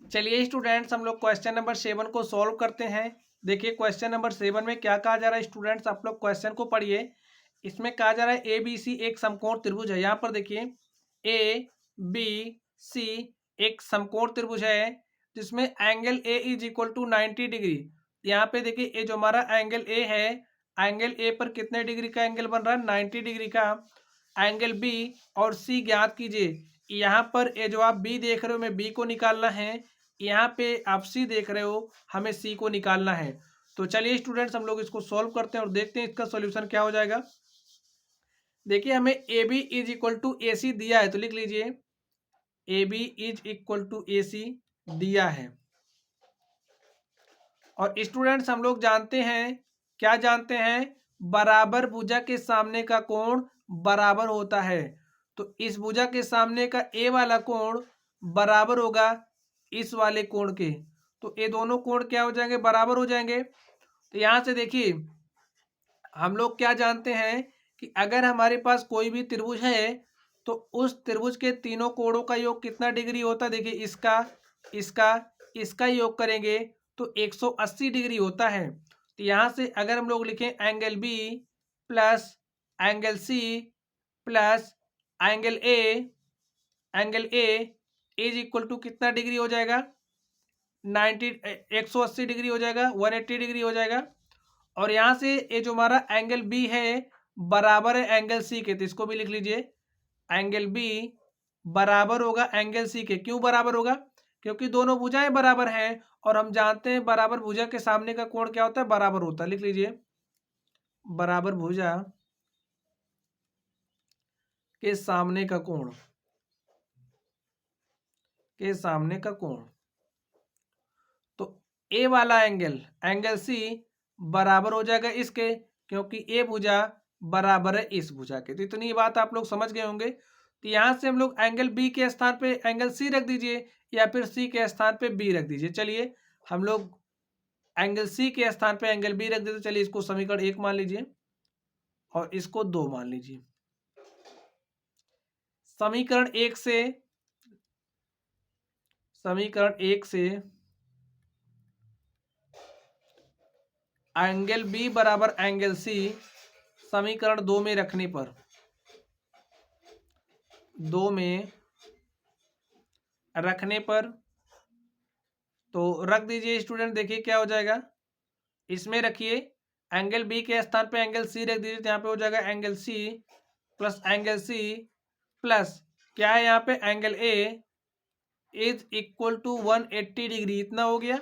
चलिए स्टूडेंट्स, हम लोग क्वेश्चन नंबर 7 को सॉल्व करते हैं। देखिए क्वेश्चन नंबर 7 में क्या कहा जा रहा है स्टूडेंट्स, आप लोग क्वेश्चन को पढ़िए। इसमें कहा जा रहा है ए बी सी एक समकोण त्रिभुज है। यहाँ पर देखिए ए बी सी एक समकोण त्रिभुज है जिसमें angle A is equal to 90 degree. यहाँ पे देखिए ये जो हमारा एंगल ए है, एंगल ए पर कितने डिग्री का एंगल बन रहा है? 90 डिग्री का। एंगल बी और सी ज्ञात कीजिए। यहाँ पर ये जो आप बी देख रहे हो, मैं बी को निकालना है। यहाँ पे आप सी देख रहे हो, हमें सी को निकालना है। तो चलिए स्टूडेंट्स, हम लोग इसको सॉल्व करते हैं और देखते हैं इसका सॉल्यूशन क्या हो जाएगा। देखिए हमें A B is equal to A C दिया है, तो लिख लीजिए A B is equal to A C दिया है। और स्टूडेंट्स हम लोग जानते हैं, क्या जानते हैं? बराबर भुजा के सामने का कोण बराबर होता है। तो इस भुजा के सामने का ए वाला कोण बराबर होगा इस वाले कोण के। तो ये दोनों कोण क्या हो जाएंगे? बराबर हो जाएंगे। तो यहां से देखिए हम लोग क्या जानते हैं कि अगर हमारे पास कोई भी त्रिभुज है तो उस त्रिभुज के तीनों कोणों का योग कितना डिग्री होता है? देखिए इसका, इसका, इसका योग करेंगे तो 180 डिग्री होता है। तो यहाँ से अगर हम लोग लिखें angle B plus angle C plus angle A is equal to कितना डिग्री हो जाएगा? 180 डिग्री हो जाएगा, 180 डिग्री हो जाएगा। और यहाँ से ये जो हमारा एंगल बी है बराबर है एंगल सी के, तो इसको भी लिख लीजिए एंगल बी बराबर होगा एंगल सी के। क्यों बराबर होगा? क्योंकि दोनों भुजाएं बराबर हैं और हम जानते हैं बराबर भुजा के सामने का कोण क्या होता है? बराबर होता है। लिख लीजिए बराबर भुजा के सामने का कोण, के सामने का कोण। तो ए वाला एंगल, एंगल सी बराबर हो जाएगा इसके, क्योंकि ए भुजा बराबर है इस भुजा के। तो इतनी बात आप लोग समझ गए होंगे। तो यहां से हम लोग एंगल बी के स्थान पे एंगल सी रख दीजिए या फिर सी के स्थान पे बी रख दीजिए। चलिए हम लोग एंगल सी के स्थान पे एंगल बी रख देते। चलिए इसको समीकरण 1 मान लीजिए और इसको 2 मान लीजिए। समीकरण 1 से, समीकरण 1 से एंगल बी बराबर एंगल सी समीकरण 2 में रखने पर, 2 में रखने पर तो रख दीजिए स्टूडेंट। देखिए क्या हो जाएगा, इसमें रखिए एंगल बी के स्थान पे एंगल सी रख दीजिए। तो यहाँ पे हो जाएगा angle C plus angle C plus क्या है यहाँ पे? Angle A is equal to 180 degree, इतना हो गया।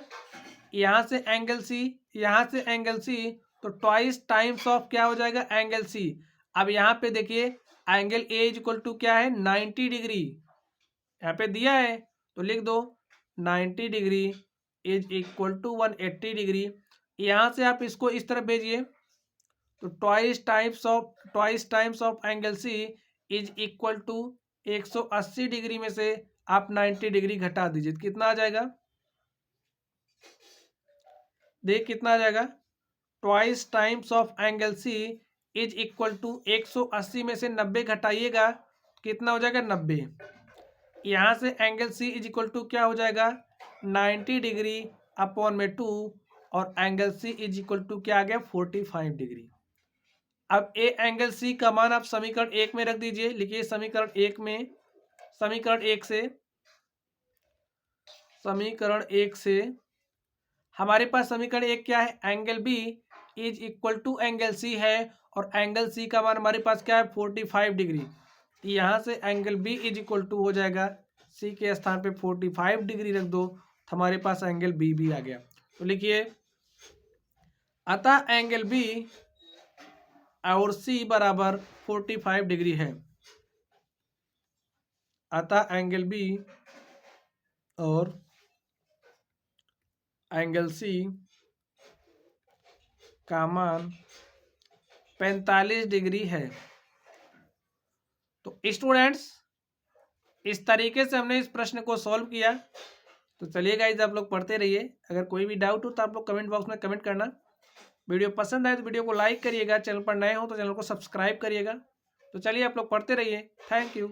यहाँ से एंगल सी, यहाँ से एंगल सी, तो ट्वाइस टाइम्स ऑफ क्या हो जाएगा? Angle C. अब यहाँ पे देखिए angle A is equal to क्या है? 90 डिग्री। यहाँ पे दिया है तो लिख दो 90 degree is equal to 180 degree. यहाँ से आप इसको इस तरफ भेजिए तो twice times of angle C is equal to 180 degree में से आप 90 डिग्री घटा दीजिए, कितना आ जाएगा? देख कितना आ जाएगा, twice times of angle C is equal to 180 में से 90 घटाइएगा, कितना हो जाएगा? 90। यहाँ से angle C is equal to क्या हो जाएगा? 90 डिग्री अपॉन में 2 और angle C is equal to क्या आ गया? 45 डिग्री। अब ए एंगल सी का मान आप समीकरण 1 में रख दीजिए। लिखिए समीकरण 1 में, समीकरण 1 से, समीकरण 1 से हमारे पास समीकरण 1 क्या है? Angle B is equal to angle C है और एंगल सी का मान हमारे पास क्या है? 45 डिग्री। यहाँ से angle B is equal to हो जाएगा, सी के स्थान पे 45 डिग्री रख दो तो हमारे पास एंगल बी भी आ गया। तो लिखिए अतः एंगल बी और सी बराबर 45 डिग्री है। अतः एंगल बी और एंगल सी का मान 45 डिग्री है। तो स्टूडेंट्स इस तरीके से हमने इस प्रश्न को सॉल्व किया। तो चलिए गाइस, आप लोग पढ़ते रहिए। अगर कोई भी डाउट हो तो आप लोग कमेंट बॉक्स में कमेंट करना। वीडियो पसंद आए तो वीडियो को लाइक करिएगा, चैनल पर नए हो तो चैनल को सब्सक्राइब करिएगा। तो चलिए आप लोग पढ़ते रहिए। Thank you.